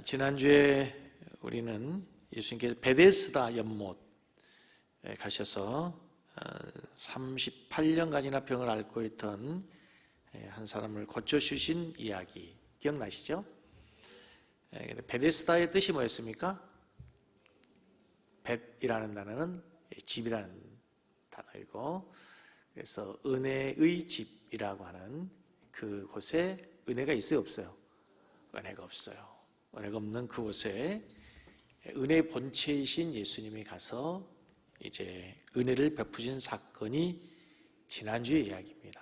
지난주에 우리는 예수님께서 베데스다 연못에 가셔서 38년간이나 병을 앓고 있던 한 사람을 고쳐주신 이야기 기억나시죠? 베데스다의 뜻이 뭐였습니까? 벳이라는 단어는 집이라는 단어이고, 그래서 은혜의 집이라고 하는 그곳에 은혜가 있어요, 없어요? 은혜가 없어요. 은혜가 없는 그곳에 은혜 본체이신 예수님이 가서 이제 은혜를 베푸신 사건이 지난주의 이야기입니다.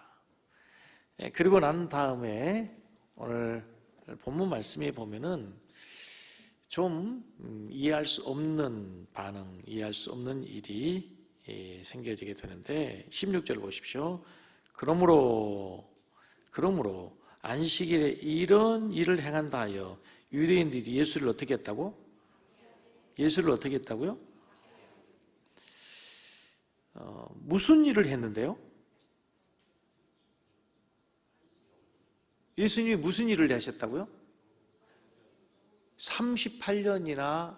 그리고 난 다음에 오늘 본문 말씀에 보면은 좀 이해할 수 없는 반응, 이해할 수 없는 일이 생겨지게 되는데 16절 보십시오. 그러므로 안식일에 이런 일을 행한다 하여 유대인들이 예수를 어떻게 했다고? 예수를 어떻게 했다고요? 무슨 일을 했는데요? 예수님이 무슨 일을 하셨다고요? 38년이나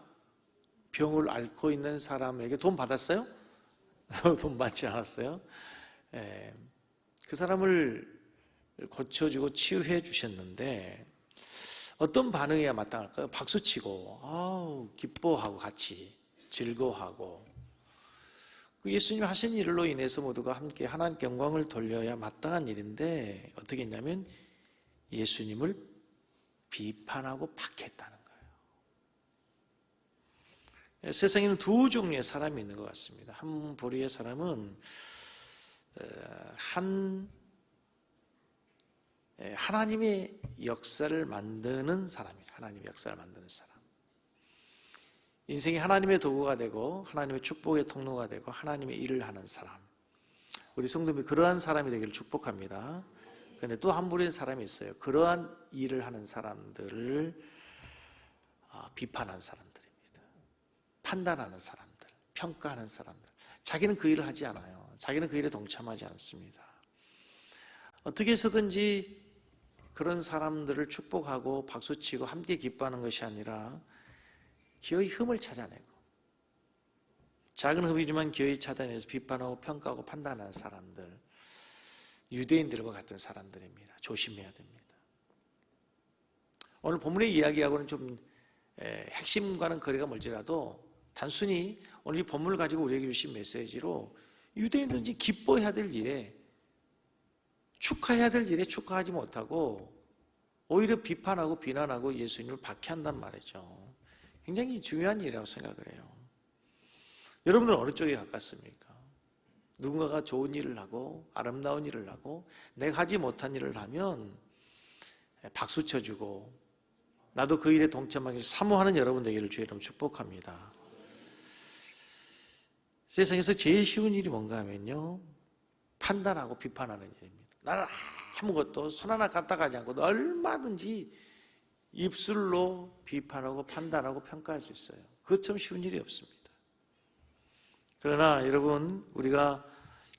병을 앓고 있는 사람에게 돈 받았어요? 돈 받지 않았어요? 그 사람을 고쳐주고 치유해 주셨는데 어떤 반응이야 마땅할까요? 박수치고 기뻐하고 같이 즐거워하고, 예수님이 하신 일로 인해서 모두가 함께 하나님께 영광을 돌려야 마땅한 일인데 어떻게 했냐면 예수님을 비판하고 박해했다는 거예요. 세상에는 두 종류의 사람이 있는 것 같습니다. 한 부류의 사람은 하나님의 역사를 만드는 사람이에요. 하나님의 역사를 만드는 사람. 인생이 하나님의 도구가 되고 하나님의 축복의 통로가 되고 하나님의 일을 하는 사람. 우리 성도님이 그러한 사람이 되기를 축복합니다. 그런데 또 한 부류의 사람이 있어요. 그러한 일을 하는 사람들을 비판하는 사람들입니다. 판단하는 사람들, 평가하는 사람들. 자기는 그 일을 하지 않아요. 자기는 그 일에 동참하지 않습니다. 어떻게 해서든지 그런 사람들을 축복하고 박수치고 함께 기뻐하는 것이 아니라 기어이 흠을 찾아내고, 작은 흠이지만 기어이 찾아내서 비판하고 평가하고 판단하는 사람들, 유대인들과 같은 사람들입니다. 조심해야 됩니다. 오늘 본문의 이야기하고는 좀 핵심과는 거리가 멀지라도 단순히 오늘 이 본문을 가지고 우리에게 주신 메시지로 유대인들은 기뻐해야 될 일에, 축하해야 될 일에 축하하지 못하고 오히려 비판하고 비난하고 예수님을 박해한단 말이죠. 굉장히 중요한 일이라고 생각을 해요. 여러분들은 어느 쪽에 가깝습니까? 누군가가 좋은 일을 하고 아름다운 일을 하고 내가 하지 못한 일을 하면 박수 쳐주고 나도 그 일에 동참하기 사모하는 여러분 되기를 주의 이름으로 축복합니다. 세상에서 제일 쉬운 일이 뭔가 하면요, 판단하고 비판하는 일입니다. 나는 아무것도 손 하나 까딱하지 않고 얼마든지 입술로 비판하고 판단하고 평가할 수 있어요. 그것처럼 쉬운 일이 없습니다. 그러나 여러분, 우리가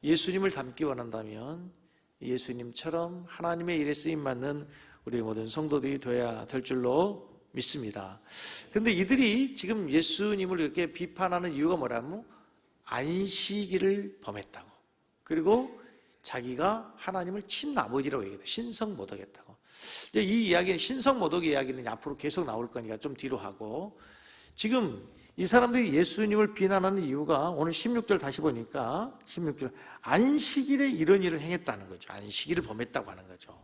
예수님을 닮기 원한다면 예수님처럼 하나님의 일에 쓰임받는 우리 모든 성도들이 되어야 될 줄로 믿습니다. 그런데 이들이 지금 예수님을 이렇게 비판하는 이유가 뭐라면 안식일을 범했다고, 그리고 자기가 하나님을 친아버지라고 얘기해요. 신성모독했다고. 이 이야기는, 신성모독의 이야기는 앞으로 계속 나올 거니까 좀 뒤로 하고, 지금 이 사람들이 예수님을 비난하는 이유가 오늘 16절 다시 보니까 16절, 안식일에 이런 일을 행했다는 거죠. 안식일을 범했다고 하는 거죠.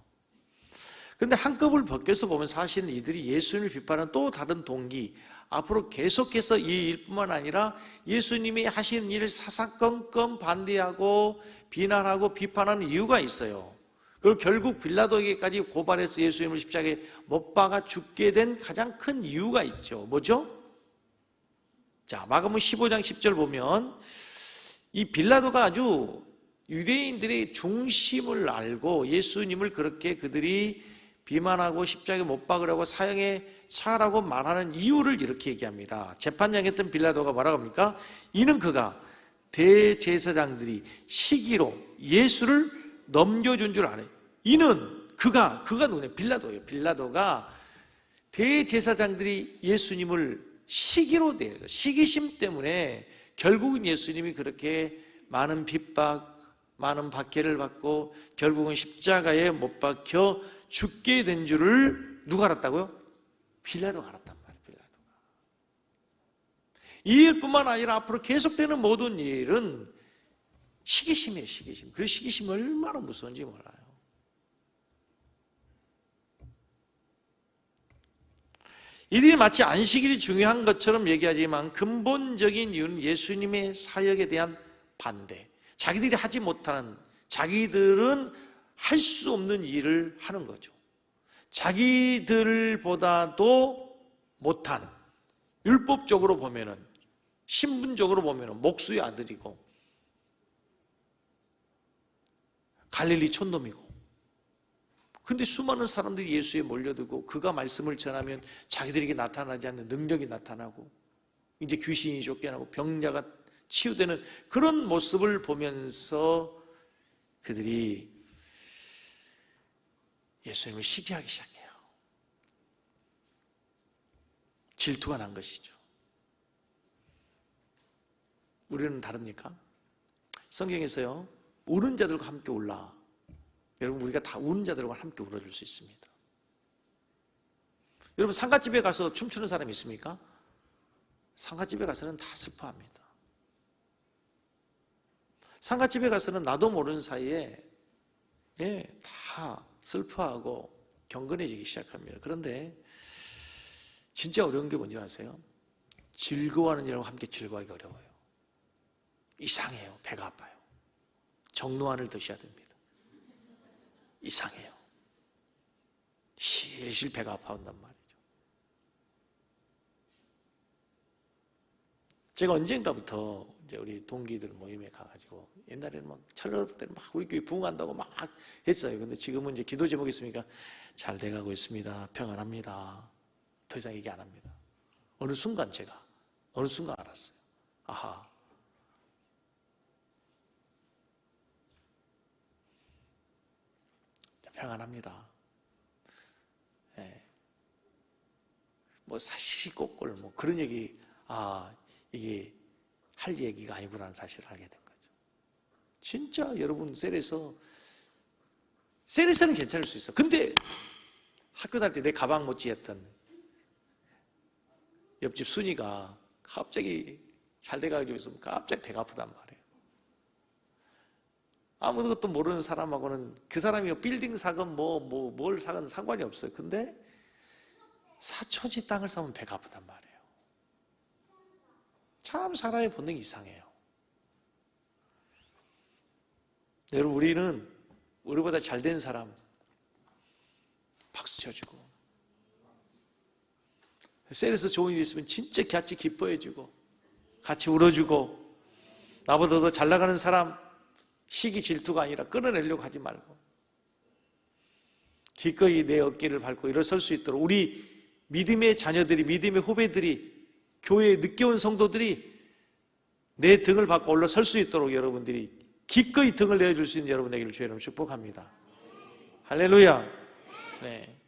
그런데 한꺼번에 벗겨서 보면 사실은 이들이 예수님을 비판하는 또 다른 동기, 앞으로 계속해서 이 일뿐만 아니라 예수님이 하시는 일을 사사건건 반대하고 비난하고 비판하는 이유가 있어요. 그리고 결국 빌라도에게까지 고발해서 예수님을 십자가에 못 박아 죽게 된 가장 큰 이유가 있죠. 뭐죠? 자, 마가복음 15장 10절 보면 이 빌라도가 아주 유대인들의 중심을 알고 예수님을 그렇게 그들이 비만하고 십자가에 못 박으라고 사형에 처하라고 말하는 이유를 이렇게 얘기합니다. 재판장이었던 빌라도가 뭐라고 합니까? 이는 그가 대제사장들이 시기로 예수를 넘겨준 줄 알아요. 이는 그가 누구냐? 빌라도예요. 빌라도가 대제사장들이 예수님을 시기로 대해요. 시기심 때문에 결국은 예수님이 그렇게 많은 핍박, 많은 박해를 받고 결국은 십자가에 못 박혀 죽게 된 줄을 누가 알았다고요? 빌라도가 알았단 말이에요. 빌라도가. 이 일뿐만 아니라 앞으로 계속되는 모든 일은 시기심이에요. 시기심. 그 시기심이 얼마나 무서운지 몰라요. 이들이 마치 안식일이 중요한 것처럼 얘기하지만 근본적인 이유는 예수님의 사역에 대한 반대. 자기들이 하지 못하는, 자기들은 할 수 없는 일을 하는 거죠. 자기들보다도 못한, 율법적으로 보면은, 신분적으로 보면은 목수의 아들이고 갈릴리 촌놈이고, 근데 수많은 사람들이 예수에 몰려들고 그가 말씀을 전하면 자기들에게 나타나지 않는 능력이 나타나고 이제 귀신이 쫓겨나고 병자가 치유되는 그런 모습을 보면서 그들이 예수님을 시기하기 시작해요. 질투가 난 것이죠. 우리는 다릅니까? 성경에서요, 우는 자들과 함께 울라. 여러분, 우리가 다 우는 자들과 함께 울어줄 수 있습니다. 여러분, 상가집에 가서 춤추는 사람이 있습니까? 상가집에 가서는 다 슬퍼합니다. 상가집에 가서는 나도 모르는 사이에 다 슬퍼하고 경건해지기 시작합니다. 그런데 진짜 어려운 게 뭔지 아세요? 즐거워하는 일하고 함께 즐거워하기 어려워요. 이상해요. 배가 아파요. 정노안을 드셔야 됩니다. 이상해요. 실실 배가 아파온단 말이죠. 제가 언젠가부터 이제 우리 동기들 모임에 가가지고 옛날에는 막 철없을 때는 막 우리 교회 부흥한다고 막 했어요. 근데 지금은 이제 기도 제목이 있으니까 잘 돼가고 있습니다. 평안합니다. 더 이상 얘기 안 합니다. 어느 순간 알았어요. 아하. 평안합니다. 예. 뭐 사시꼬꼴 뭐 그런 얘기, 이게 할 얘기가 아니구나라는 사실을 알게 된 거죠. 진짜 여러분 셀에서는 괜찮을 수 있어. 근데 학교 다닐 때 내 가방 못지했던 옆집 순이가 갑자기 잘 돼가지고 있으면 갑자기 배가 아프단 말이에요. 아무것도 모르는 사람하고는 그 사람이 빌딩 사건 뭘 사건 상관이 없어요. 근데 사초지 땅을 사면 배가 아프단 말이에요. 참 사람의 본능이 이상해요. 여러분, 우리는 우리보다 잘된 사람 박수 쳐주고, 셀에서 좋은 일이 있으면 진짜 같이 기뻐해주고 같이 울어주고, 나보다 더 잘 나가는 사람 시기 질투가 아니라 끌어내려고 하지 말고 기꺼이 내 어깨를 밟고 일어설 수 있도록 우리 믿음의 자녀들이, 믿음의 후배들이, 교회에 늦게 온 성도들이 내 등을 받고 올라설 수 있도록 여러분들이 기꺼이 등을 내어줄 수 있는 여러분 되기를 주의 이름으로 축복합니다. 할렐루야. 네.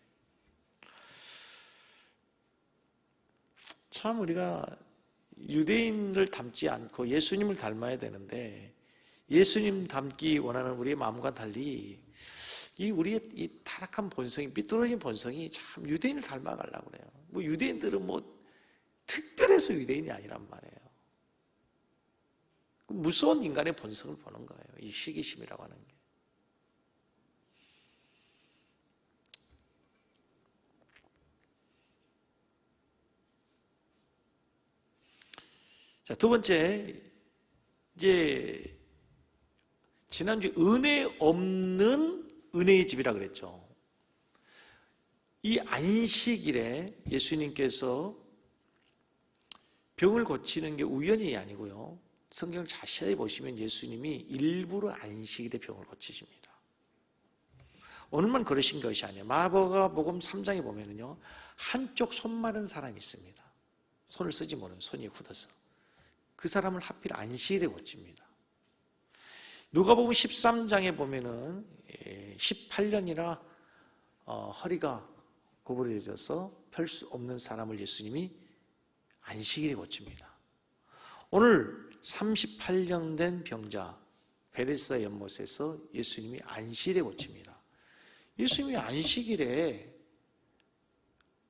참 우리가 유대인을 닮지 않고 예수님을 닮아야 되는데, 예수님 닮기 원하는 우리의 마음과 달리 우리의 이 타락한 본성이, 삐뚤어진 본성이 참 유대인을 닮아가려고 그래요. 뭐 유대인들은 뭐 특별해서 유대인이 아니란 말이에요. 무서운 인간의 본성을 보는 거예요. 이 시기심이라고 하는 게. 자, 두 번째, 이제 지난주에 은혜 없는 은혜의 집이라 그랬죠. 이 안식일에 예수님께서 병을 고치는 게 우연이 아니고요, 성경을 자세히 보시면 예수님이 일부러 안식일에 병을 고치십니다. 오늘만 그러신 것이 아니에요. 마가복음 3장에 보면은요, 한쪽 손 마른 사람이 있습니다. 손을 쓰지 못하는, 손이 굳어서. 그 사람을 하필 안식일에 고칩니다. 누가복음 13장에 보면은 18년이나 허리가 구부러져서 펼 수 없는 사람을 예수님이 안식일에 고칩니다. 오늘 38년 된 병자 베데스다 연못에서 예수님이 안식일에 고칩니다. 예수님이 안식일에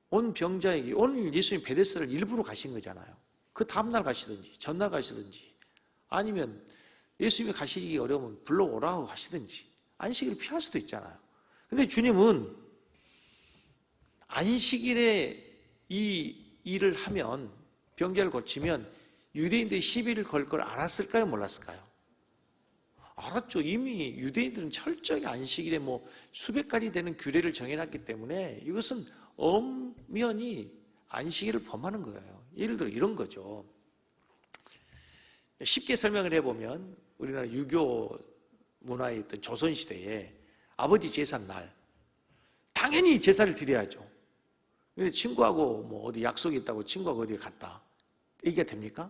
온 병자에게, 오늘 예수님이 베데스다를 일부러 가신 거잖아요. 그 다음날 가시든지 전날 가시든지 아니면 예수님이 가시기 어려우면 불러오라고 하시든지 안식일을 피할 수도 있잖아요. 근데 주님은 안식일에 이 일을 하면, 병자를 고치면 유대인들이 시비를 걸 걸 알았을까요? 몰랐을까요? 알았죠. 이미 유대인들은 철저히 안식일에 수백 가지 되는 규례를 정해놨기 때문에 이것은 엄연히 안식일을 범하는 거예요. 예를 들어 이런 거죠. 쉽게 설명을 해보면 우리나라 유교 문화에 있던 조선시대에 아버지 제삿날 당연히 제사를 드려야죠. 근데 친구하고 어디 약속이 있다고 친구하고 어디를 갔다, 얘기가 됩니까?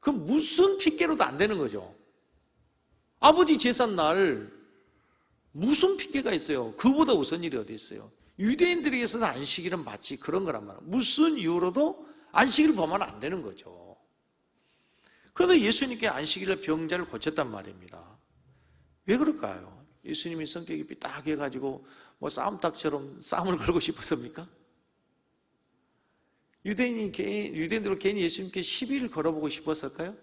그럼 무슨 핑계로도 안 되는 거죠. 아버지 제삿날 무슨 핑계가 있어요? 그보다 우선 일이 어디 있어요? 유대인들에게 있어서 안식일은 마치 그런 거란 말이에요. 무슨 이유로도 안식일을 범하면 안 되는 거죠. 그런데 예수님께 안식일에 병자를 고쳤단 말입니다. 왜 그럴까요? 예수님이 성격이 삐딱해가지고 싸움닭처럼 싸움을 걸고 싶었습니까? 유대인들로 괜히 예수님께 시비를 걸어보고 싶었을까요?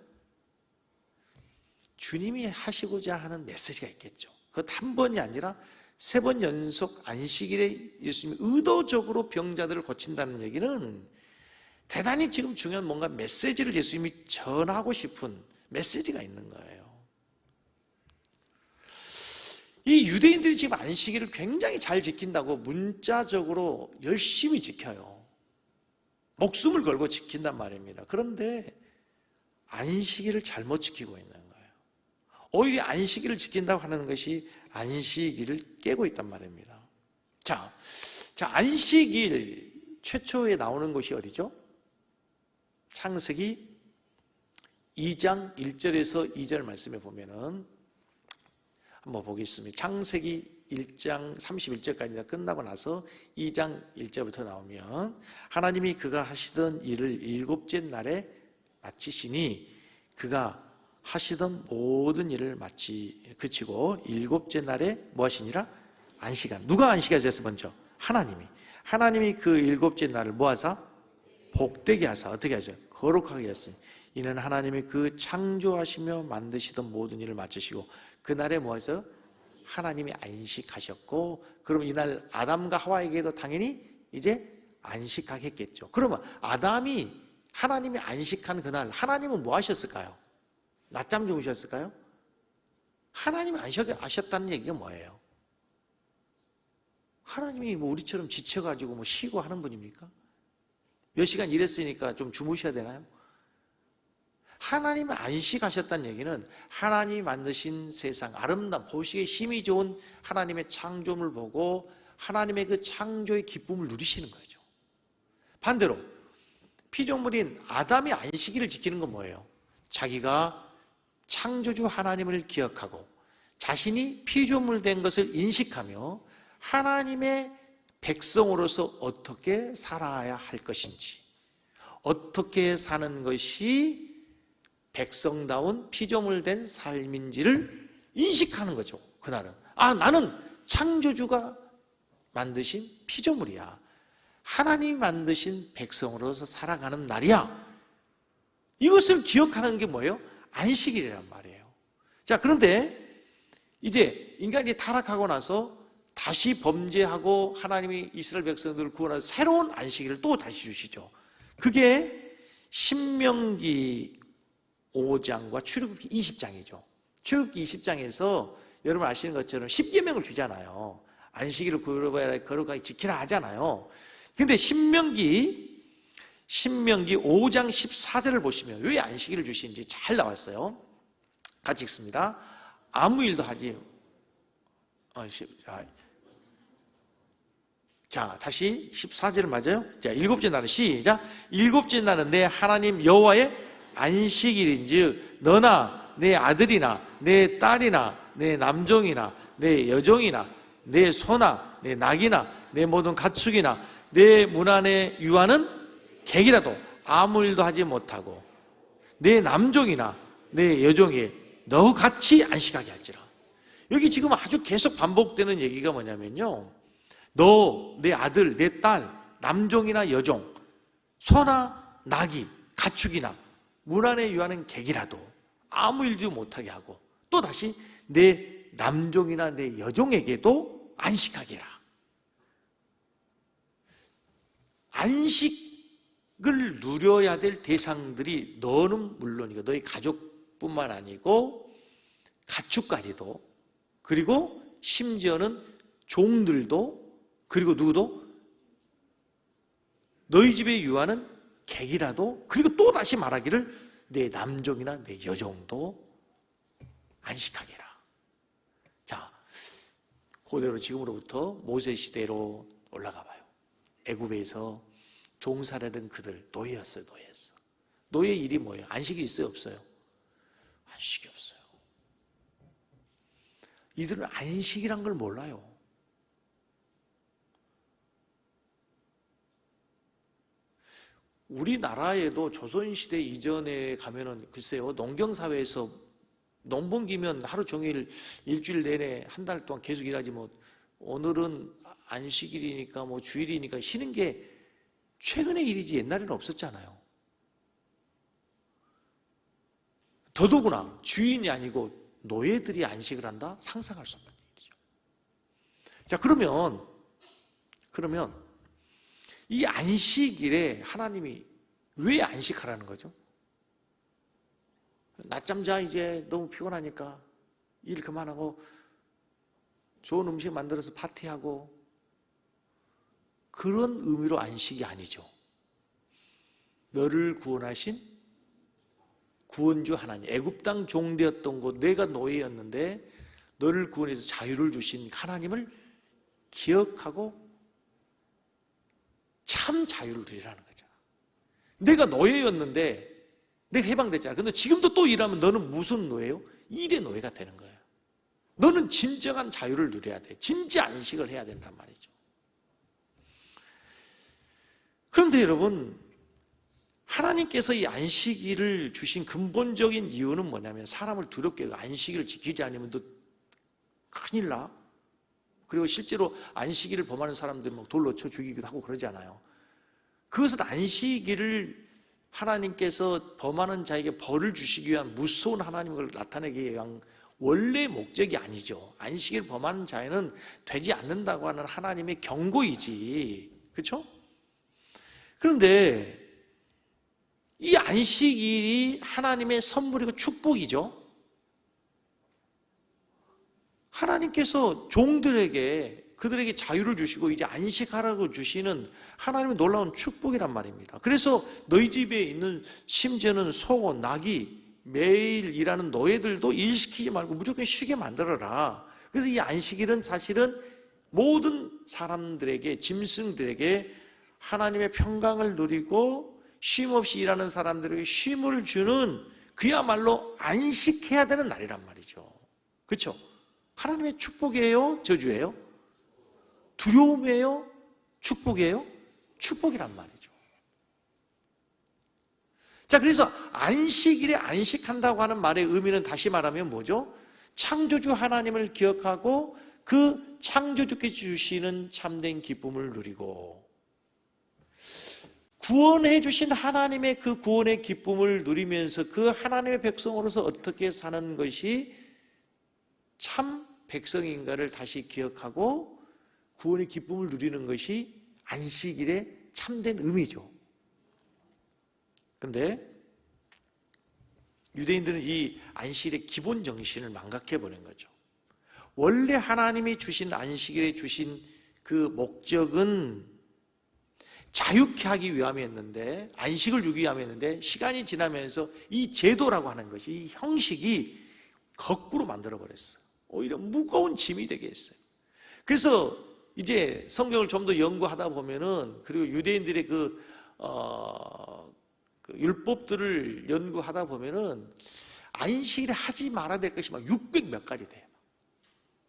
주님이 하시고자 하는 메시지가 있겠죠. 그것 한 번이 아니라 3번 연속 안식일에 예수님이 의도적으로 병자들을 고친다는 얘기는 대단히 지금 중요한 뭔가 메시지를 예수님이 전하고 싶은 메시지가 있는 거예요. 이 유대인들이 지금 안식일을 굉장히 잘 지킨다고 문자적으로 열심히 지켜요. 목숨을 걸고 지킨단 말입니다. 그런데 안식일을 잘못 지키고 있는 거예요. 오히려 안식일을 지킨다고 하는 것이 안식일을 깨고 있단 말입니다. 자, 안식일 최초에 나오는 곳이 어디죠? 창세기 2장 1절에서 2절 말씀에 보면은 한번 보겠습니다. 창세기 1장 31절까지 끝나고 나서 2장 1절부터 나오면 하나님이 그가 하시던 일을 7째 날에 마치시니 그가 하시던 모든 일을 그치고 7째 날에 뭐 하시니라? 안식한. 누가 안식하셨어요? 먼저 하나님이 그 7째 날을 뭐 하사? 복되게 하사. 어떻게 하죠? 거룩하게 했어요. 이는 하나님이 그 창조하시며 만드시던 모든 일을 마치시고 그날에 뭐 하세요? 하나님이 안식하셨고, 그러면 이날 아담과 하와에게도 당연히 이제 안식하겠겠죠. 그러면 하나님이 안식한 그날 하나님은 뭐 하셨을까요? 낮잠 주무셨을까요? 하나님이 안식하셨다는 얘기가 뭐예요? 하나님이 우리처럼 지쳐가지고 쉬고 하는 분입니까? 몇 시간 일했으니까 좀 주무셔야 되나요? 하나님이 안식하셨다는 얘기는 하나님이 만드신 세상, 아름다운 보시기에 힘이 좋은 하나님의 창조물을 보고 하나님의 그 창조의 기쁨을 누리시는 거죠. 반대로 피조물인 아담이 안식일을 지키는 건 뭐예요? 자기가 창조주 하나님을 기억하고 자신이 피조물 된 것을 인식하며 하나님의 백성으로서 어떻게 살아야 할 것인지, 어떻게 사는 것이 백성다운 피조물 된 삶인지를 인식하는 거죠. 그날은 나는 창조주가 만드신 피조물이야, 하나님이 만드신 백성으로서 살아가는 날이야. 이것을 기억하는 게 뭐예요? 안식일이란 말이에요. 자, 그런데 이제 인간이 타락하고 나서 다시 범죄하고 하나님이 이스라엘 백성들을 구원하는 새로운 안식일을 또 다시 주시죠. 그게 신명기 5장과 출애굽기 20장이죠. 출애굽기 20장에서 여러분 아시는 것처럼 10계명을 주잖아요. 안식일을 거룩하게 지키라 하잖아요. 근데 신명기 5장 14절을 보시면 왜 안식일을 주시는지 잘 나왔어요. 같이 읽습니다. 아무 일도 하지. 자, 다시 14절 맞아요? 자, 7째 날은 시작. 7째 날은 내 하나님 여호와의 안식일인즉 너나 내 아들이나 내 딸이나 내 남종이나 내 여종이나 내 소나 내 낙이나 내 모든 가축이나 내 문 안에 유하는 객이라도 아무 일도 하지 못하고 내 남종이나 내 여종이 너 같이 안식하게 할지라. 여기 지금 아주 계속 반복되는 얘기가 뭐냐면요, 너, 내 아들, 내 딸, 남종이나 여종, 소나 낙이, 가축이나 문 안에 유하는 객이라도 아무 일도 못하게 하고, 또 다시 내 남종이나 내 여종에게도 안식하게 해라. 안식을 누려야 될 대상들이 너는 물론이고 너희 가족뿐만 아니고 가축까지도, 그리고 심지어는 종들도, 그리고 누구도, 너희 집에 유하는 객이라도, 그리고 또 다시 말하기를 내 남종이나 내 여종도 안식하게 해라. 자, 그대로 지금으로부터 모세 시대로 올라가 봐요. 애굽에서 종살이하던 그들, 노예였어요. 노예 일이 뭐예요? 안식이 있어요, 없어요? 안식이 없어요. 이들은 안식이란 걸 몰라요. 우리나라에도 조선시대 이전에 가면은 글쎄요, 농경사회에서 농번기면 하루 종일 일주일 내내 한 달 동안 계속 일하지, 뭐 오늘은 안식일이니까 뭐 주일이니까 쉬는 게 최근의 일이지 옛날에는 없었잖아요. 더더구나 주인이 아니고 노예들이 안식을 한다? 상상할 수 없는 일이죠. 자, 그러면 이 안식일에 하나님이 왜 안식하라는 거죠? 낮잠 자, 이제 너무 피곤하니까 일 그만하고 좋은 음식 만들어서 파티하고, 그런 의미로 안식이 아니죠. 너를 구원하신 구원주 하나님, 애굽 땅 종되었던 곳, 내가 노예였는데 너를 구원해서 자유를 주신 하나님을 기억하고 참 자유를 누리라는 거잖아. 내가 노예였는데 내가 해방됐잖아. 근데 지금도 또 일하면 너는 무슨 노예요? 일의 노예가 되는 거예요. 너는 진정한 자유를 누려야 돼. 진짜 안식을 해야 된단 말이죠. 그런데 여러분, 하나님께서 이 안식일을 주신 근본적인 이유는 뭐냐면, 사람을 두렵게 하고 안식일을 지키지 않으면 너 큰일 나. 그리고 실제로 안식일을 범하는 사람들은 막 돌로 쳐 죽이기도 하고 그러잖아요. 그것은 안식일을 하나님께서 범하는 자에게 벌을 주시기 위한 무서운 하나님을 나타내기 위한 원래 목적이 아니죠. 안식일 범하는 자에는 되지 않는다고 하는 하나님의 경고이지. 그렇죠? 그런데 이 안식일이 하나님의 선물이고 축복이죠. 하나님께서 종들에게, 그들에게 자유를 주시고 이제 안식하라고 주시는 하나님의 놀라운 축복이란 말입니다. 그래서 너희 집에 있는, 심지어는 소, 낙이, 매일 일하는 노예들도 일시키지 말고 무조건 쉬게 만들어라. 그래서 이 안식일은 사실은 모든 사람들에게, 짐승들에게 하나님의 평강을 누리고 쉼없이 일하는 사람들에게 쉼을 주는, 그야말로 안식해야 되는 날이란 말이죠. 그렇죠? 하나님의 축복이에요? 저주예요? 두려움이에요? 축복이에요? 축복이란 말이죠. 자, 그래서 안식일에 안식한다고 하는 말의 의미는 다시 말하면 뭐죠? 창조주 하나님을 기억하고 그 창조주께서 주시는 참된 기쁨을 누리고, 구원해 주신 하나님의 그 구원의 기쁨을 누리면서 그 하나님의 백성으로서 어떻게 사는 것이 참 백성인가를 다시 기억하고 구원의 기쁨을 누리는 것이 안식일의 참된 의미죠. 그런데 유대인들은 이 안식일의 기본 정신을 망각해버린 거죠. 원래 하나님이 주신 안식일에 주신 그 목적은 자유케 하기 위함이었는데, 안식을 주기 위함이었는데, 시간이 지나면서 이 제도라고 하는 것이, 이 형식이 거꾸로 만들어버렸어요. 오히려 무거운 짐이 되게 했어요. 그래서 이제 성경을 좀 더 연구하다 보면은, 그리고 유대인들의 그 율법들을 연구하다 보면은 안식일에 하지 말아야 될 것이 막 600 몇 가지 돼요.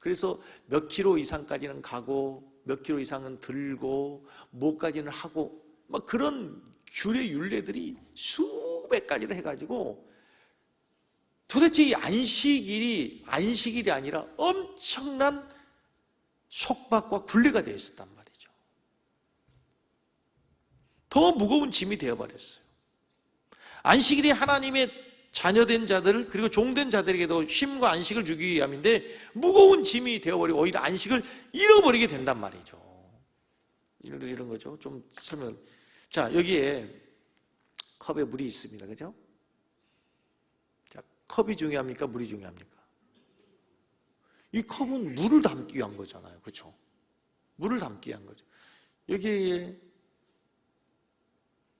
그래서 몇 킬로 이상까지는 가고 몇 킬로 이상은 들고 뭐까지는 하고 막 그런 규례 율례들이 수백 가지를 해가지고 도대체 이 안식일이 아니라 엄청난 속박과 굴레가 되어 있었단 말이죠. 더 무거운 짐이 되어버렸어요. 안식일이 하나님의 자녀된 자들 그리고 종된 자들에게도 쉼과 안식을 주기 위함인데 무거운 짐이 되어버리고 오히려 안식을 잃어버리게 된단 말이죠. 이런 거죠. 좀 설명. 자, 여기에 컵에 물이 있습니다. 그죠? 자, 컵이 중요합니까? 물이 중요합니까? 이 컵은 물을 담기 위한 거잖아요. 그렇죠? 물을 담기 위한 거죠. 여기에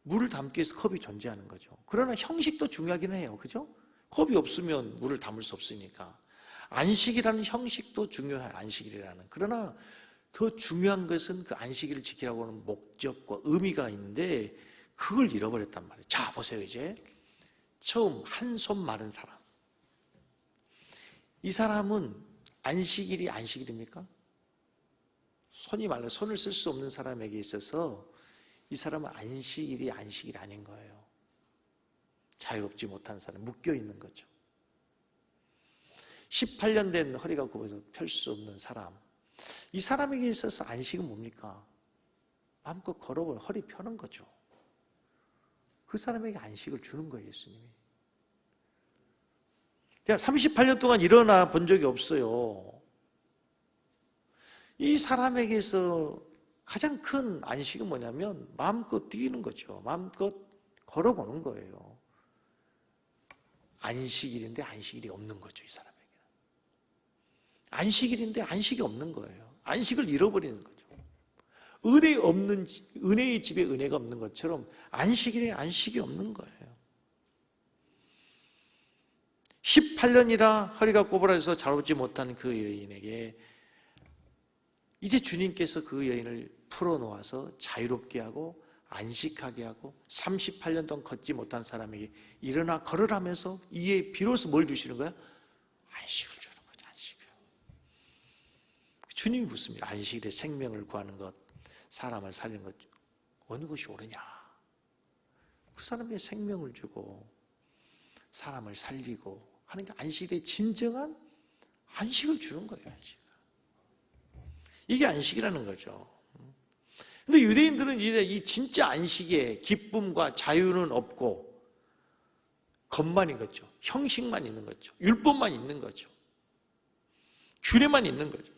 물을 담기 위해서 컵이 존재하는 거죠. 그러나 형식도 중요하긴 해요. 그죠? 컵이 없으면 물을 담을 수 없으니까. 안식이라는 형식도 중요해요. 안식일이라는. 그러나 더 중요한 것은 그 안식일을 지키라고 하는 목적과 의미가 있는데 그걸 잃어버렸단 말이에요. 자, 보세요. 이제 처음 한 손 마른 사람. 이 사람은 안식일이 안식일입니까? 손이 말라 손을 쓸 수 없는 사람에게 있어서 이 사람은 안식일이 안식일이 아닌 거예요. 자유롭지 못한 사람, 묶여 있는 거죠. 18년 된 허리가 굽어서 펼 수 없는 사람, 이 사람에게 있어서 안식은 뭡니까? 마음껏 걸어보면 허리 펴는 거죠. 그 사람에게 안식을 주는 거예요, 예수님이. 제가 38년 동안 일어나 본 적이 없어요. 이 사람에게서 가장 큰 안식은 뭐냐면 마음껏 뛰는 거죠. 마음껏 걸어보는 거예요. 안식일인데 안식일이 없는 거죠, 이 사람에게는. 안식일인데 안식이 없는 거예요. 안식을 잃어버리는 거죠. 은혜의 집에 은혜가 없는 것처럼 안식일에 안식이 없는 거예요. 18년이라 허리가 꼬부라져서 자유롭지 못한 그 여인에게 이제 주님께서 그 여인을 풀어놓아서 자유롭게 하고 안식하게 하고 38년 동안 걷지 못한 사람에게 일어나 걸으라면서 이에 비로소 뭘 주시는 거야? 안식을 주는 거죠. 안식을. 주님이 묻습니다. 안식일에 생명을 구하는 것, 사람을 살리는 것 어느 것이 옳으냐? 그 사람에게 생명을 주고 사람을 살리고 하는 게 안식일의 진정한 안식을 주는 거예요. 안식. 이게 안식이라는 거죠. 근데 유대인들은 이제 이 진짜 안식에 기쁨과 자유는 없고 것만 있는 거죠. 형식만 있는 거죠. 율법만 있는 거죠. 규례만 있는 거죠.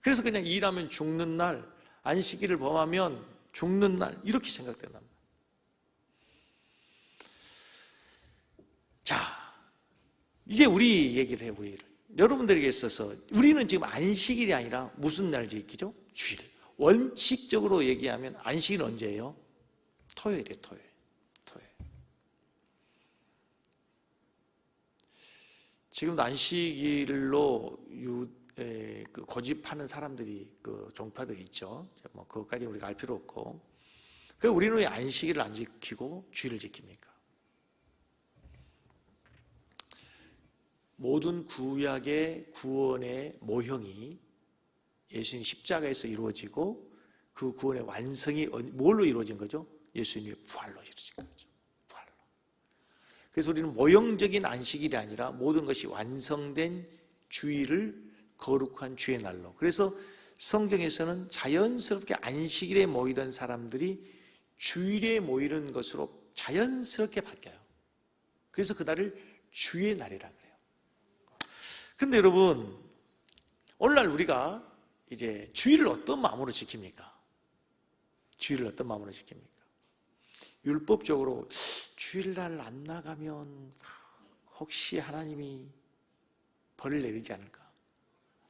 그래서 그냥 일하면 죽는 날, 안식일을 범하면 죽는 날 이렇게 생각된단 말이에요. 자, 이제 우리 얘기를 해보기를. 여러분들에게 있어서 우리는 지금 안식일이 아니라 무슨 날 지키죠? 주일. 원칙적으로 얘기하면 안식일은 언제예요? 토요일이에요. 토요일. 지금도 안식일로 고집하는 사람들이 종파들이 있죠. 뭐 그것까지 우리가 알 필요 없고. 그래서 우리는 왜 안식일을 안 지키고 주일을 지킵니까? 모든 구약의 구원의 모형이 예수님 십자가에서 이루어지고 그 구원의 완성이 뭘로 이루어진 거죠? 예수님의 부활로 이루어진 거죠. 부활로. 그래서 우리는 모형적인 안식일이 아니라 모든 것이 완성된 주일을 거룩한 주의 날로. 그래서 성경에서는 자연스럽게 안식일에 모이던 사람들이 주일에 모이는 것으로 자연스럽게 바뀌어요. 그래서 그날을 주의 날이라 그래요. 근데 여러분, 오늘날 우리가 이제 주일을 어떤 마음으로 지킵니까? 주일을 어떤 마음으로 지킵니까? 율법적으로 주일날 안 나가면 혹시 하나님이 벌을 내리지 않을까?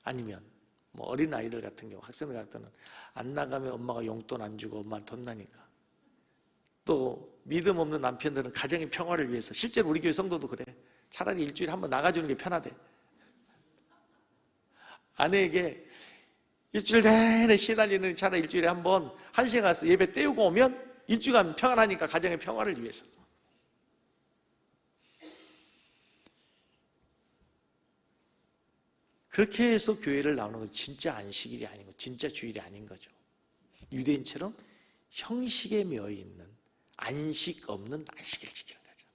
아니면 뭐 어린아이들 같은 경우, 학생들 같은 경우는 안 나가면 엄마가 용돈 안 주고 엄마는 돈 나니까. 또 믿음 없는 남편들은 가정의 평화를 위해서, 실제로 우리 교회 성도도 그래. 차라리 일주일에 한번 나가주는 게 편하대. 아내에게 일주일 내내 시달리는 차라리 일주일에 한번 1시간 가서 예배 때우고 오면 일주일간 평안하니까 가정의 평화를 위해서. 그렇게 해서 교회를 나오는 것은 진짜 안식일이 아니고 진짜 주일이 아닌 거죠. 유대인처럼 형식에 매여 있는 안식 없는 안식일을 지키는 거죠.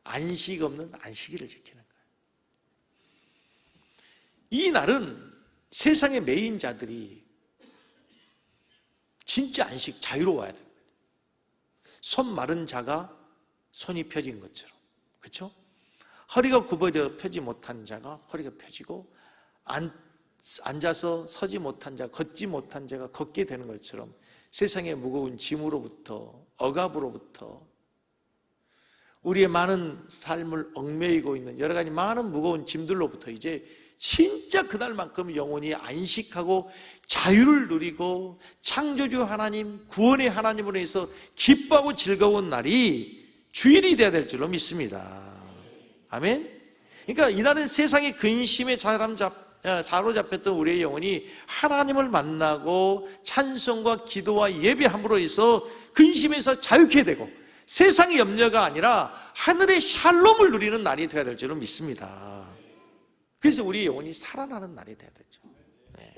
안식 없는 안식일을 지키는 거예요. 이 날은 세상의 매인 자들이 진짜 안식 자유로워야 돼요. 손 마른 자가 손이 펴진 것처럼, 그렇죠? 허리가 굽어져 펴지 못한 자가 허리가 펴지고, 앉아서 서지 못한 자, 걷지 못한 자가 걷게 되는 것처럼 세상의 무거운 짐으로부터, 억압으로부터, 우리의 많은 삶을 얽매이고 있는 여러 가지 많은 무거운 짐들로부터 이제 진짜 그날만큼 영혼이 안식하고 자유를 누리고 창조주 하나님, 구원의 하나님으로 해서 기뻐하고 즐거운 날이 주일이 되어야 될 줄로 믿습니다. 아멘. 그러니까 이날은 세상의 근심에 사로잡혔던 우리의 영혼이 하나님을 만나고 찬송과 기도와 예배함으로 해서 근심에서 자유케 되고 세상의 염려가 아니라 하늘의 샬롬을 누리는 날이 되어야 될 줄로 믿습니다. 그래서 우리 영혼이 살아나는 날이 되어야 되죠. 네.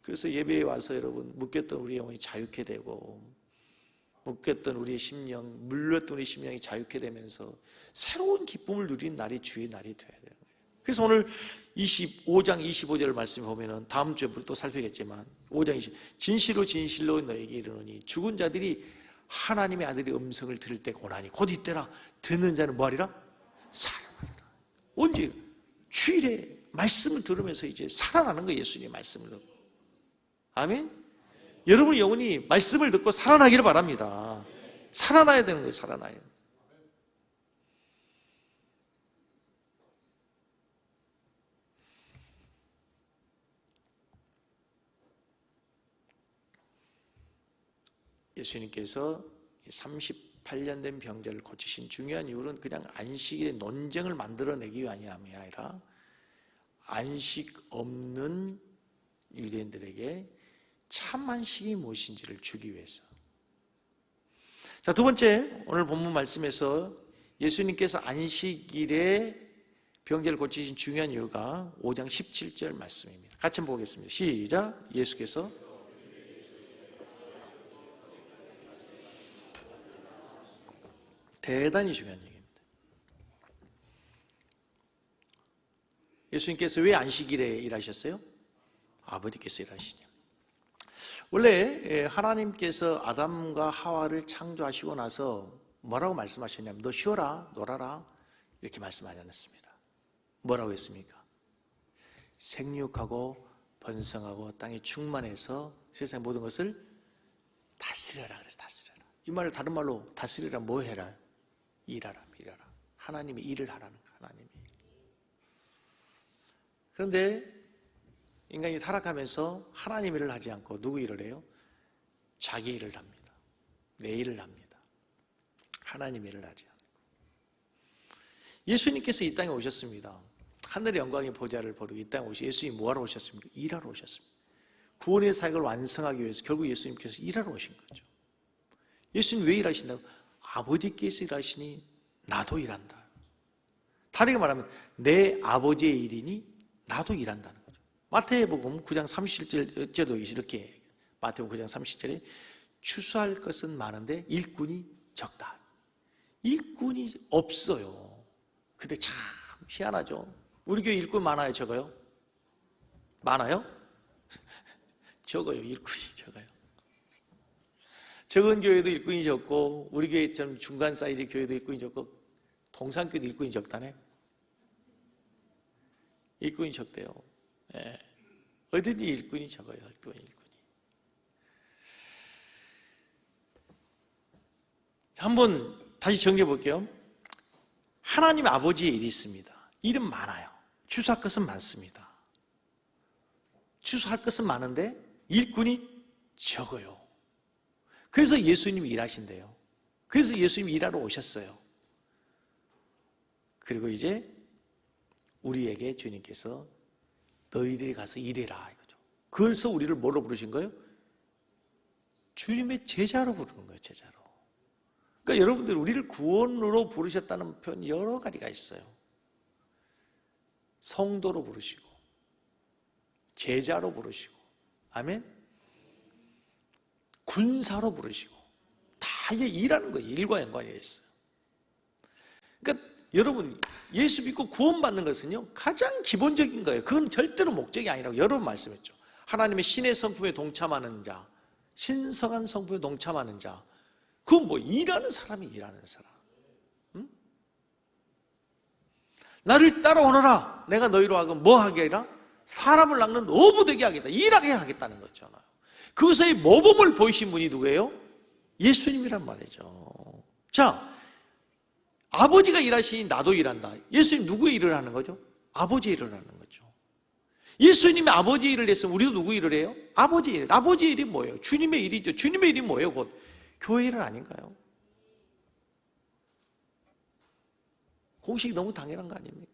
그래서 예배에 와서 여러분 묶였던 우리 영혼이 자유케 되고, 묶였던 우리의 심령, 물렸던 우리 심령이 자유케 되면서 새로운 기쁨을 누리는 날이 주의 날이 되어야 되는 거예요. 그래서 오늘 25장 25절 말씀에 보면은 다음 주에 또 살펴겠지만 5장 20 진실로 진실로 너에게 이르노니 죽은 자들이 하나님의 아들의 음성을 들을 때가 오나니 곧 이때라. 듣는 자는 뭐하리라? 살아나리라. 언제? 주일에 말씀을 들으면서 이제 살아나는 거예요. 예수님의 말씀을 듣고. 아멘. 여러분의 영혼이 말씀을 듣고 살아나기를 바랍니다. 살아나야 되는 거예요. 살아나야. 예수님께서 38년 된 병자를 고치신 중요한 이유는 그냥 안식일의 논쟁을 만들어내기 위함이 아니라 안식 없는 유대인들에게 참 안식이 무엇인지를 주기 위해서. 자, 두 번째, 오늘 본문 말씀에서 예수님께서 안식일에 병자를 고치신 중요한 이유가 5장 17절 말씀입니다. 같이 한번 보겠습니다. 시작. 예수께서 대단히 중요한 얘기입니다. 예수님께서 왜 안식일에 일하셨어요? 아버지께서 일하시냐. 원래 하나님께서 아담과 하와를 창조하시고 나서 뭐라고 말씀하셨냐면 너 쉬어라, 놀아라 이렇게 말씀하지 않았습니다. 뭐라고 했습니까? 생육하고 번성하고 땅에 충만해서 세상 모든 것을 다스려라 그래서 다스려라. 이 말을 다른 말로 다스리라 뭐 해라? 일하라, 일하라. 하나님이 일을 하라는 거야. 하나님이. 그런데 인간이 타락하면서 하나님 일을 하지 않고 누구 일을 해요? 자기 일을 합니다. 내 일을 합니다. 하나님 일을 하지 않고. 예수님께서 이 땅에 오셨습니다. 하늘의 영광의 보좌를 버리고 이 땅에 오시. 예수님이 뭐하러 오셨습니까? 일하러 오셨습니다. 구원의 사역을 완성하기 위해서 결국 예수님께서 일하러 오신 거죠. 예수님 왜 일하신다고? 아버지께서 일하시니 나도 일한다. 다르게 말하면 내 아버지의 일이니 나도 일한다는 거죠. 마태복음 9장 30절도 이렇게, 마태복음 9장 30절에 추수할 것은 많은데 일꾼이 적다. 일꾼이 없어요. 근데 참 희한하죠. 우리 교회 일꾼 많아요, 적어요? 많아요? 적어요. 일꾼이 적어요. 적은 교회도 일꾼이 적고 우리 교회처럼 중간 사이즈 교회도 일꾼이 적고 동산교회도 일꾼이 적다네. 일꾼이 적대요. 예. 어디든지 일꾼이 적어요. 일꾼이. 한번 다시 정리해 볼게요. 하나님 아버지의 일이 있습니다. 일은 많아요. 추수할 것은 많습니다. 추수할 것은 많은데 일꾼이 적어요. 그래서 예수님이 일하신대요. 그래서 예수님이 일하러 오셨어요. 그리고 이제 우리에게 주님께서 너희들이 가서 일해라 이거죠. 그래서 우리를 뭐로 부르신 거예요? 주님의 제자로 부르는 거예요. 제자로. 그러니까 여러분들 우리를 구원으로 부르셨다는 표현 여러 가지가 있어요. 성도로 부르시고 제자로 부르시고, 아멘, 군사로 부르시고, 다 이게 일하는 거예요. 일과 연관이 있어요. 그러니까 여러분, 예수 믿고 구원받는 것은요 가장 기본적인 거예요. 그건 절대로 목적이 아니라고 여러 번 말씀했죠. 하나님의 신의 성품에 동참하는 자, 신성한 성품에 동참하는 자, 그건 뭐 일하는 사람이 일하는 사람. 응? 나를 따라오너라. 내가 너희로 하여금 뭐 하게 아니라 사람을 낚는 어부되게 하겠다. 일하게 하겠다는 거잖아요. 그것의 모범을 보이신 분이 누구예요? 예수님이란 말이죠. 자, 아버지가 일하시니 나도 일한다. 예수님 누구의 일을 하는 거죠? 아버지의 일을 하는 거죠. 예수님이 아버지의 일을 했으면 우리도 누구 일을 해요? 아버지의 일. 아버지의 일이 뭐예요? 주님의 일이죠. 주님의 일이 뭐예요? 곧 교회 일은 아닌가요? 공식이 너무 당연한 거 아닙니까?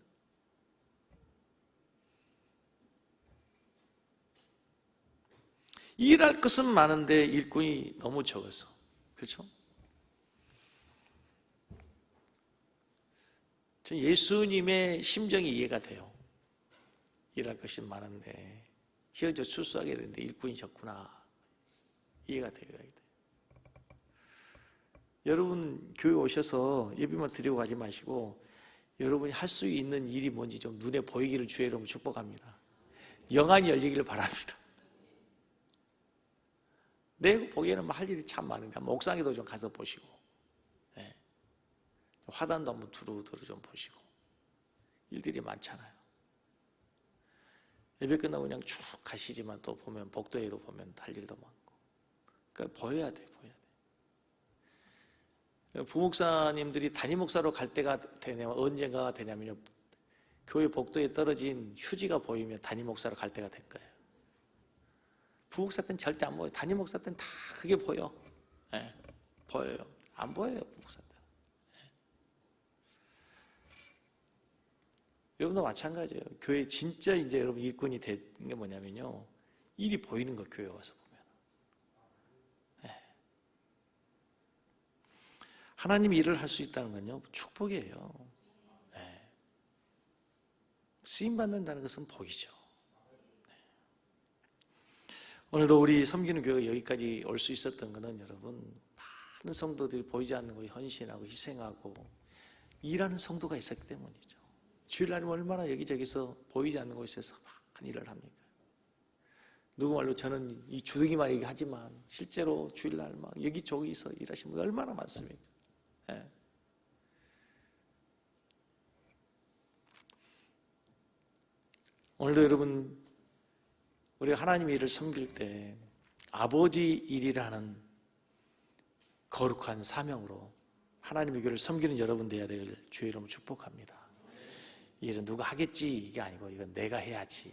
일할 것은 많은데 일꾼이 너무 적어서, 그렇죠? 예수님의 심정이 이해가 돼요. 일할 것이 많은데 헤어져 출소하게 되는데 일꾼이 적구나. 이해가 돼요. 여러분 교회 오셔서 예배만 드리고 가지 마시고 여러분이 할 수 있는 일이 뭔지 좀 눈에 보이기를 주의 이름으로 축복합니다. 영안이 열리기를 바랍니다. 내 보기에는 할 일이 참 많은데 옥상에도 좀 가서 보시고, 네. 화단도 한번 두루두루 좀 보시고, 일들이 많잖아요. 예배 끝나고 그냥 쭉 가시지만 또 보면 복도에도 보면 할 일도 많고, 그러니까 보여야 돼. 부목사님들이 담임 목사로 갈 때가 되냐면 언젠가가 되냐면요, 교회 복도에 떨어진 휴지가 보이면 담임 목사로 갈 때가 된 거예요. 부목사 때는 절대 안 보여요. 담임 목사 때는 다 그게 보여. 네, 보여요. 안 보여요, 부목사 때는. 네. 여러분도 마찬가지예요. 교회 진짜 이제 여러분 일꾼이 된 게 뭐냐면요, 일이 보이는 거, 교회 와서 보면. 네. 하나님이 일을 할 수 있다는 건요 축복이에요. 네. 쓰임 받는다는 것은 복이죠. 오늘도 우리 섬기는 교회가 여기까지 올 수 있었던 것은 여러분, 많은 성도들이 보이지 않는 거에 헌신하고 희생하고 일하는 성도가 있었기 때문이죠. 주일날이면 얼마나 여기저기서 보이지 않는 곳에서 막 일을 합니까? 누구 말로 저는 이 주둥이만 얘기하지만 실제로 주일날 막 여기저기서 일하시는 분들 얼마나 많습니까? 네. 오늘도 여러분, 우리가 하나님의 일을 섬길 때 아버지 일이라는 거룩한 사명으로 하나님의 교회를 섬기는 여러분 되어야 될 주의 이름으로 축복합니다. 이 일은 누가 하겠지 이게 아니고 이건 내가 해야지.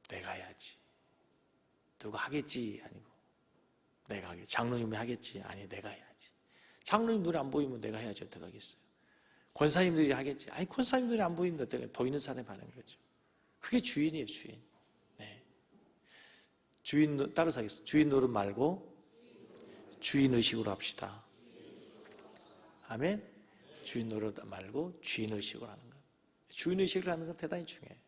내가 해야지. 누가 하겠지 아니고 내가 하겠지. 장로님이 하겠지 아니 내가 해야지. 장로님 눈에 안 보이면 내가 해야지 어떻게 하겠어요. 권사님들이 하겠지 아니 권사님들이 안 보이는데 어떻게 보이는 사람이 하는 거죠. 그게 주인이에요, 주인. 네. 주인 따라서 하겠습니다. 주인 노릇 말고 주인 의식으로 합시다. 아멘. 주인 노릇 말고 주인 의식으로 하는 것. 주인 의식을 하는 건 대단히 중요해요.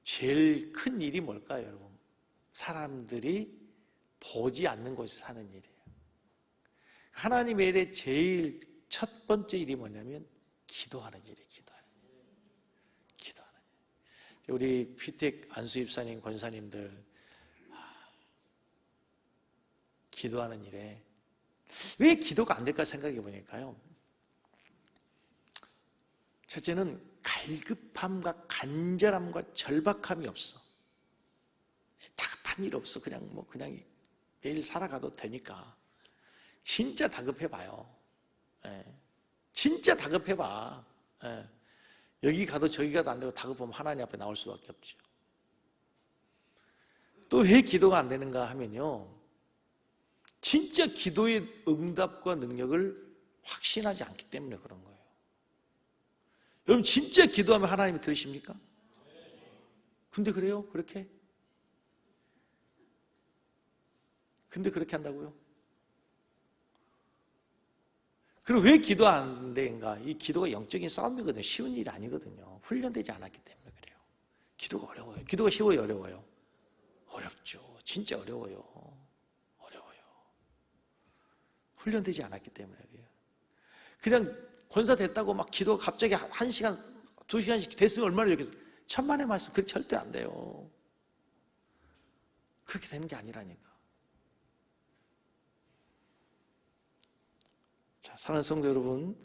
제일 큰 일이 뭘까요, 여러분? 사람들이 보지 않는 곳에 사는 일이에요. 하나님의 일에 제일 첫 번째 일이 뭐냐면 기도하는 일이에요. 기도하는 일. 우리 피택 안수입사님, 권사님들 기도하는 일에 왜 기도가 안 될까 생각해 보니까요, 첫째는 갈급함과 간절함과 절박함이 없어. 다급한 일 없어. 그냥 매일 살아가도 되니까. 진짜 다급해봐요. 예. 진짜 다급해봐. 예. 여기 가도 저기 가도 안 되고 다급하면 하나님 앞에 나올 수밖에 없죠. 또 왜 기도가 안 되는가 하면요, 진짜 기도의 응답과 능력을 확신하지 않기 때문에 그런 거예요. 여러분 진짜 기도하면 하나님이 들으십니까? 근데 그래요? 그렇게? 근데 그렇게 한다고요? 그리고 왜 기도 안 되는가? 이 기도가 영적인 싸움이거든요. 쉬운 일이 아니거든요. 훈련되지 않았기 때문에 그래요. 기도가 어려워요. 기도가 쉬워요, 어려워요? 어렵죠. 진짜 어려워요. 어려워요. 훈련되지 않았기 때문에 그래요. 그냥 권사 됐다고 막 기도가 갑자기 1시간, 2시간씩 됐으면 얼마나 좋겠어요. 천만의 말씀, 그게 절대 안 돼요. 그렇게 되는 게 아니라니까. 자, 사랑하는 성도 여러분,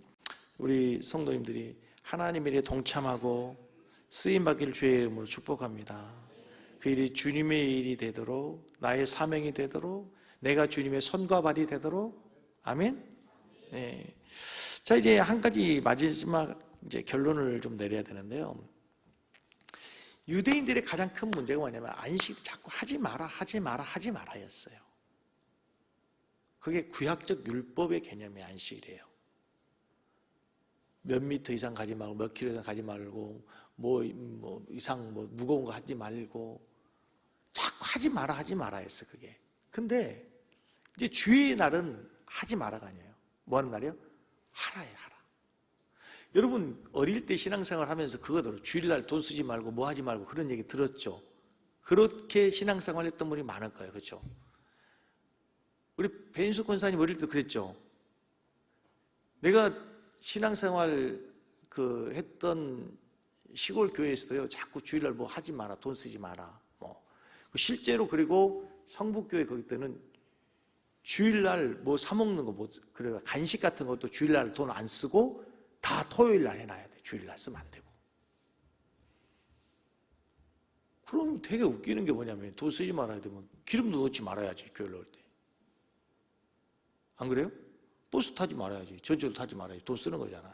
우리 성도님들이 하나님의 일에 동참하고 쓰임받기를 주의 이름으로 축복합니다. 그 일이 주님의 일이 되도록, 나의 사명이 되도록, 내가 주님의 손과 발이 되도록. 아멘. 네. 자, 이제 한 가지 마지막 이제 결론을 좀 내려야 되는데요. 유대인들의 가장 큰 문제가 뭐냐면 안식 자꾸 하지 마라, 하지 마라, 하지 마라였어요. 그게 구약적 율법의 개념의 안식이래요. 몇 미터 이상 가지 말고, 몇 킬로 이상 가지 말고, 뭐 이상 무거운 거 하지 말고, 자꾸 하지 마라, 하지 마라 했어, 그게. 근데 이제 주의 날은 하지 마라가 아니에요. 뭐 하는 날이요? 하라예요, 하라. 여러분, 어릴 때 신앙생활 하면서 그거 들어. 주일날 돈 쓰지 말고, 뭐 하지 말고, 그런 얘기 들었죠? 그렇게 신앙생활 했던 분이 많을 거예요, 그렇죠? 우리 배인수 권사님 어릴 때 그랬죠? 내가 신앙생활 했던 시골 교회에서도요, 자꾸 주일날 뭐 하지 마라, 돈 쓰지 마라. 실제로 그리고 성북교회 거기 때는 주일날 뭐 사먹는 거, 그래가 간식 같은 것도 주일날 돈 안 쓰고 다 토요일날 해놔야 돼. 주일날 쓰면 안 되고. 그럼 되게 웃기는 게 뭐냐면 돈 쓰지 말아야 되면 기름도 넣지 말아야지, 교회 올 때. 안 그래요? 버스 타지 말아야지, 전철 타지 말아야지. 돈 쓰는 거잖아요.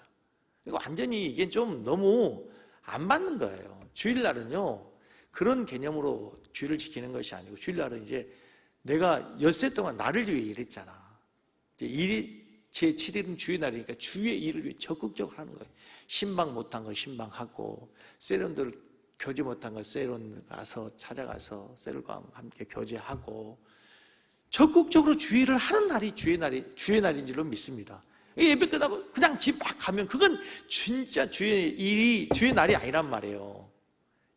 이거 완전히 이게 좀 너무 안 맞는 거예요. 주일날은요, 그런 개념으로 주일을 지키는 것이 아니고, 주일날은 이제 내가 엿새 동안 나를 위해 일했잖아. 이제 제7일은 주의 날이니까 주의 일을 위해 적극적으로 하는 거예요. 신방 못한 거 신방하고, 세론들 교제 못한 거 세론 가서 찾아가서 세론과 함께 교제하고, 적극적으로 주의를 하는 날이 주의 날인 줄로 믿습니다. 예배 끝나고 그냥 집 막 가면 그건 진짜 주의 날이 아니란 말이에요.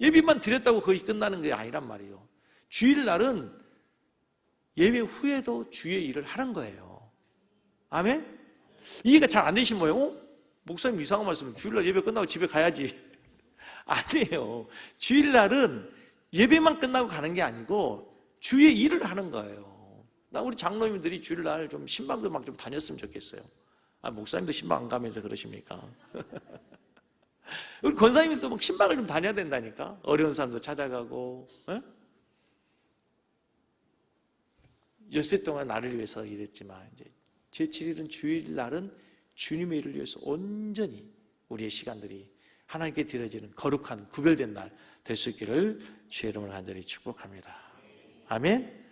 예배만 드렸다고 거의 끝나는 게 아니란 말이에요. 주일날은 예배 후에도 주의 일을 하는 거예요. 아멘? 이해가 잘 안 되신 거예요? 목사님 이상한 말씀, 주일날 예배 끝나고 집에 가야지. 아니에요. 주일날은 예배만 끝나고 가는 게 아니고 주의 일을 하는 거예요. 나 우리 장로님들이 주일날 좀 신방도 막 좀 다녔으면 좋겠어요. 목사님도 신방 안 가면서 그러십니까? 우리 권사님도 막 신방을 좀 다녀야 된다니까. 어려운 사람도 찾아가고, 엿새 동안 나를 위해서 일했지만, 이제 제7일은 주일날은 주님의 일을 위해서 온전히 우리의 시간들이 하나님께 드려지는 거룩한 구별된 날 될 수 있기를 주의 이름으로 간절히 축복합니다. 아멘.